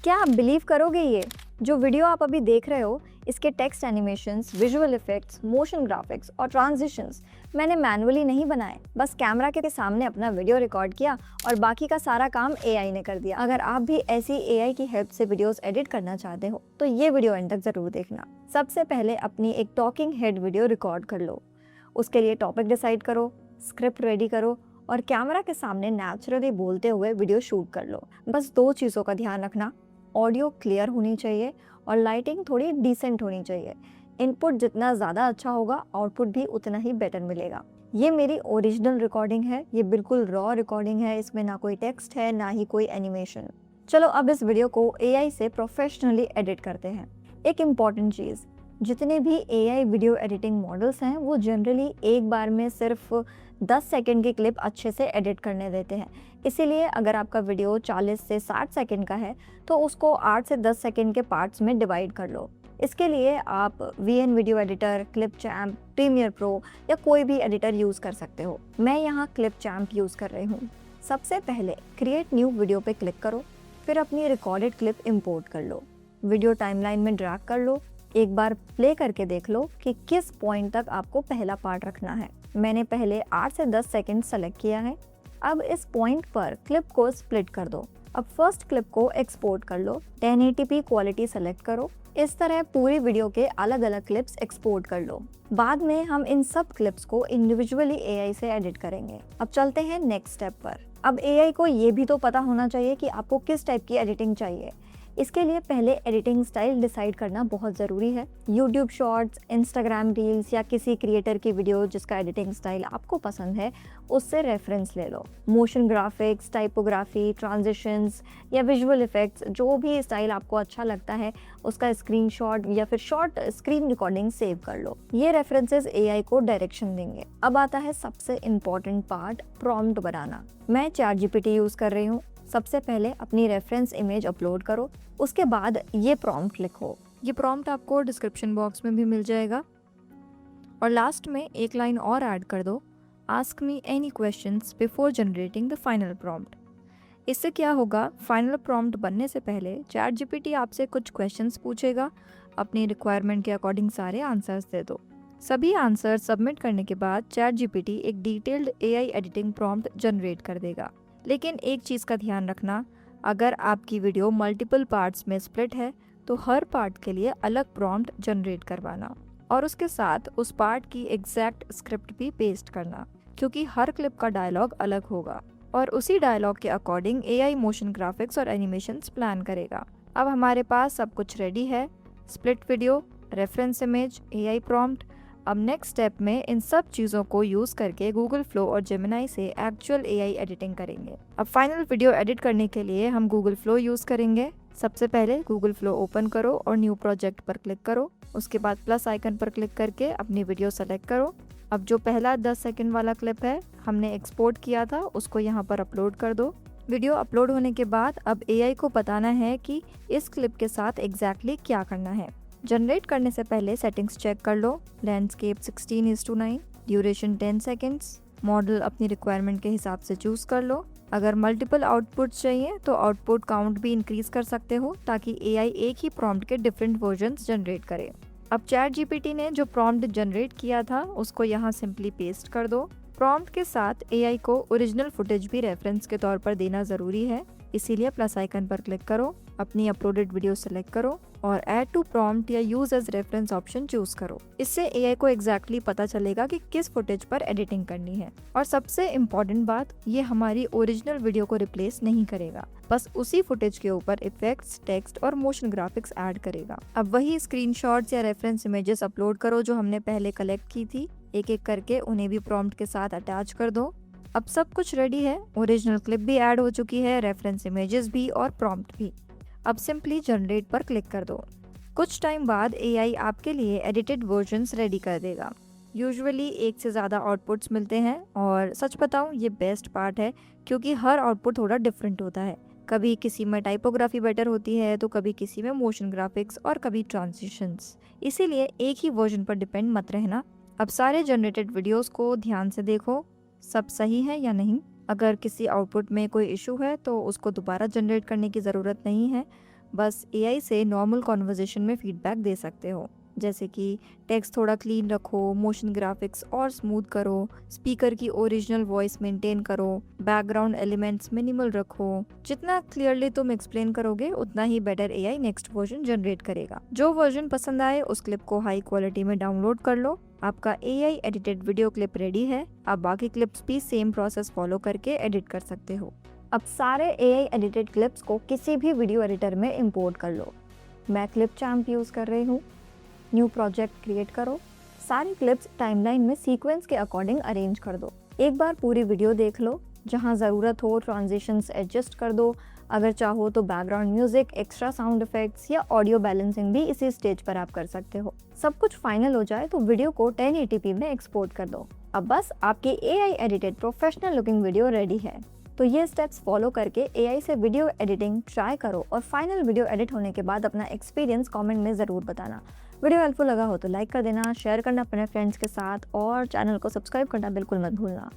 क्या आप बिलीव करोगे, ये जो वीडियो आप अभी देख रहे हो, इसके text animations, visual effects, motion graphics और ट्रांजिशंस मैंने मैनुअली नहीं बनाए। बस कैमरा के सामने अपना वीडियो रिकॉर्ड किया और बाकी का सारा काम एआई ने कर दिया। अगर आप भी ऐसी एआई की हेल्प से वीडियोस एडिट करना चाहते हो तो ये वीडियो एंड तक जरूर देखना। सबसे पहले अपनी एक टॉकिंग हेड वीडियो रिकॉर्ड कर लो। उसके लिए टॉपिक डिसाइड करो, स्क्रिप्ट रेडी करो और कैमरा के सामने नेचुरली बोलते हुए वीडियो शूट कर लो। बस 2 चीज़ों का ध्यान रखना, ऑडियो क्लियर होनी चाहिए और लाइटिंग थोड़ी डिसेंट होनी चाहिए। इनपुट जितना ज़्यादा अच्छा होगा, आउटपुट भी उतना ही बेटर मिलेगा। ये मेरी ओरिजिनल रिकॉर्डिंग है, ये बिल्कुल रॉ रिकॉर्डिंग है, इसमें ना कोई टेक्स्ट है ना ही कोई एनिमेशन। चलो अब इस वीडियो को एआई से प्रोफेशनली एडिट करते हैं। एक इम्पॉर्टेंट चीज़, जितने भी एआई वीडियो एडिटिंग मॉडल्स हैं वो जनरली एक बार में सिर्फ 10 सेकंड की क्लिप अच्छे से एडिट करने देते हैं। इसीलिए अगर आपका वीडियो 40 से 60 सेकंड का है तो उसको 8 से 10 सेकंड के पार्ट्स में डिवाइड कर लो। इसके लिए आप VN video editor, Clipchamp, Premiere Pro या कोई भी एडिटर यूज़ कर सकते हो। मैं यहाँ क्लिपचैम्प यूज़ कर रही हूँ। सबसे पहले क्रिएट न्यू वीडियो पे क्लिक करो, फिर अपनी रिकॉर्डेड क्लिप इम्पोर्ट कर लो। वीडियो टाइमलाइन में ड्रैग कर लो। एक बार प्ले करके देख लो कि किस पॉइंट तक आपको पहला पार्ट रखना है। मैंने पहले 8 से 10 सेकंड सेलेक्ट किया है। अब इस पॉइंट पर क्लिप को स्प्लिट कर दो। अब फर्स्ट क्लिप को एक्सपोर्ट कर लो। 1080p क्वालिटी सेलेक्ट करो। इस तरह पूरी वीडियो के अलग अलग क्लिप्स एक्सपोर्ट कर लो। बाद में हम इन सब क्लिप्स को इंडिविजुअली एआई से एडिट करेंगे। अब चलते हैं नेक्स्ट स्टेप पर। अब एआई को ये भी तो पता होना चाहिए कि आपको किस टाइप की एडिटिंग चाहिए। इसके लिए पहले एडिटिंग स्टाइल डिसाइड करना बहुत ज़रूरी है। YouTube शॉर्ट्स, Instagram रील्स या किसी क्रिएटर की वीडियो जिसका एडिटिंग स्टाइल आपको पसंद है, उससे रेफरेंस ले लो। मोशन ग्राफिक्स, टाइपोग्राफी, ट्रांजिशंस या विजुअल इफेक्ट्स, जो भी स्टाइल आपको अच्छा लगता है उसका स्क्रीनशॉट या फिर शॉर्ट स्क्रीन रिकॉर्डिंग सेव कर लो। ये रेफरेंसेस एआई को डायरेक्शन देंगे। अब आता है सबसे इम्पॉर्टेंट पार्ट, प्रॉम्प्ट बनाना। मैं ChatGPT यूज़ कर रही हूँ। सबसे पहले अपनी रेफरेंस इमेज अपलोड करो, उसके बाद ये प्रॉम्प्ट लिखो। ये प्रॉम्प्ट आपको डिस्क्रिप्शन बॉक्स में भी मिल जाएगा। और लास्ट में एक लाइन और ऐड कर दो, ask me any questions before generating the final prompt. इससे क्या होगा, फाइनल प्रॉम्प्ट बनने से पहले ChatGPT आपसे कुछ क्वेश्चंस पूछेगा। अपनी रिक्वायरमेंट के अकॉर्डिंग सारे आंसर्स दे दो। सभी आंसर सबमिट करने के बाद ChatGPT एक detailed AI editing prompt generate कर देगा। लेकिन एक चीज़ का ध्यान रखना, अगर आपकी वीडियो मल्टीपल पार्ट्स में स्प्लिट है तो हर पार्ट के लिए अलग प्रॉम्प्ट जनरेट करवाना और उसके साथ उस पार्ट की एग्जैक्ट स्क्रिप्ट भी पेस्ट करना, क्योंकि हर क्लिप का डायलॉग अलग होगा और उसी डायलॉग के अकॉर्डिंग एआई मोशन ग्राफिक्स और एनिमेशंस प्लान करेगा। अब हमारे पास सब कुछ रेडी है, split video, reference image, AI prompt. अब नेक्स्ट स्टेप में इन सब चीज़ों को यूज़ करके गूगल फ्लो और जेमिनाई से एक्चुअल एआई एडिटिंग करेंगे। अब फाइनल वीडियो एडिट करने के लिए हम गूगल फ्लो यूज़ करेंगे। सबसे पहले गूगल फ्लो ओपन करो और न्यू प्रोजेक्ट पर क्लिक करो। उसके बाद प्लस आइकन पर क्लिक करके अपनी वीडियो सेलेक्ट करो। अब जो पहला 10 सेकंड वाला क्लिप है हमने एक्सपोर्ट किया था, उसको यहाँ पर अपलोड कर दो। वीडियो अपलोड होने के बाद अब एआई को बताना है कि इस क्लिप के साथ एग्जैक्टली क्या करना है। जनरेट करने से पहले सेटिंग्स चेक कर लो। लैंडस्केप 16:9, ड्यूरेशन 10 सेकेंड्स, मॉडल अपनी रिक्वायरमेंट के हिसाब से चूज कर लो। अगर मल्टीपल आउटपुट्स चाहिए तो आउटपुट काउंट भी इंक्रीज कर सकते हो ताकि एआई एक ही प्रॉम्प्ट के डिफरेंट वर्जन्स जनरेट करे। अब ChatGPT ने जो प्रॉम्प्ट जनरेट किया था उसको यहाँ सिंपली पेस्ट कर दो। प्रॉम्प्ट के साथ एआई को ओरिजिनल फुटेज भी रेफरेंस के तौर पर देना ज़रूरी है, इसीलिए प्लस आइकन पर क्लिक करो, अपनी अपलोडेड वीडियो सेलेक्ट करो और ऐड टू प्रॉम्प्ट या use as reference option choose करो। इससे एआई को एग्जैक्टली पता चलेगा कि किस फुटेज पर एडिटिंग करनी है। और सबसे इम्पोर्टेंट बात, ये हमारी ओरिजिनल वीडियो को रिप्लेस नहीं करेगा, बस उसी फुटेज के ऊपर इफेक्ट्स, टेक्स्ट और मोशन ग्राफिक्स ऐड करेगा। अब वही स्क्रीनशॉट्स या रेफरेंस इमेजेस अपलोड करो जो हमने पहले कलेक्ट की थी, एक एक करके उन्हें भी प्रॉम्प्ट के साथ अटैच कर दो। अब सब कुछ रेडी है, ओरिजिनल क्लिप भी ऐड हो चुकी है, रेफरेंस इमेजेस भी और प्रॉम्प्ट भी। अब सिंपली जनरेट पर क्लिक कर दो। कुछ टाइम बाद एआई आपके लिए एडिटेड वर्जन्स रेडी कर देगा। यूजुअली एक से ज़्यादा आउटपुट्स मिलते हैं और सच बताऊं ये बेस्ट पार्ट है, क्योंकि हर आउटपुट थोड़ा डिफरेंट होता है। कभी किसी में टाइपोग्राफी बेटर होती है तो कभी किसी में मोशन ग्राफिक्स और कभी ट्रांजिशंस। इसीलिए एक ही वर्जन पर डिपेंड मत रहना। अब सारे जनरेटेड वीडियोस को ध्यान से देखो, सब सही है या नहीं। अगर किसी आउटपुट में कोई इशू है तो उसको दोबारा जनरेट करने की ज़रूरत नहीं है, बस एआई से नॉर्मल कॉन्वर्जेशन में फीडबैक दे सकते हो, जैसे कि टेक्स्ट थोड़ा क्लीन रखो, मोशन ग्राफिक्स और स्मूथ करो, स्पीकर की ओरिजिनल वॉइस मेंटेन करो, बैकग्राउंड एलिमेंट्स मिनिमल रखो। जितना क्लियरली तुम एक्सप्लेन करोगे उतना ही better AI next version generate करेगा। जो वर्जन पसंद आए उस क्लिप को हाई क्वालिटी में डाउनलोड कर लो। आपका AI edited video clip ready है। आप बाकी क्लिप्स भी सेम प्रोसेस फॉलो करके एडिट कर सकते हो। अब सारे एआई एडिटेड क्लिप्स को किसी भी वीडियो एडिटर में इंपोर्ट कर लो। मैं क्लिपचैम्प यूज़ कर रही हूँ। न्यू प्रोजेक्ट क्रिएट करो। सारी क्लिप्स टाइमलाइन में सीक्वेंस के अकॉर्डिंग अरेंज कर दो। एक बार पूरी वीडियो देख लो, जहाँ ज़रूरत हो ट्रांजिशंस एडजस्ट कर दो। अगर चाहो तो background music, extra sound effects या ऑडियो बैलेंसिंग भी इसी स्टेज पर आप कर सकते हो। सब कुछ फाइनल हो जाए तो वीडियो को 1080p में एक्सपोर्ट कर दो। अब बस आपकी AI edited professional looking video ready है। तो ये स्टेप्स फॉलो करके एआई से वीडियो एडिटिंग ट्राई करो और फाइनल वीडियो एडिट होने के बाद अपना एक्सपीरियंस कमेंट में ज़रूर बताना। वीडियो हेल्पफुल लगा हो तो लाइक कर देना, शेयर करना अपने फ्रेंड्स के साथ और चैनल को सब्सक्राइब करना बिल्कुल मत भूलना।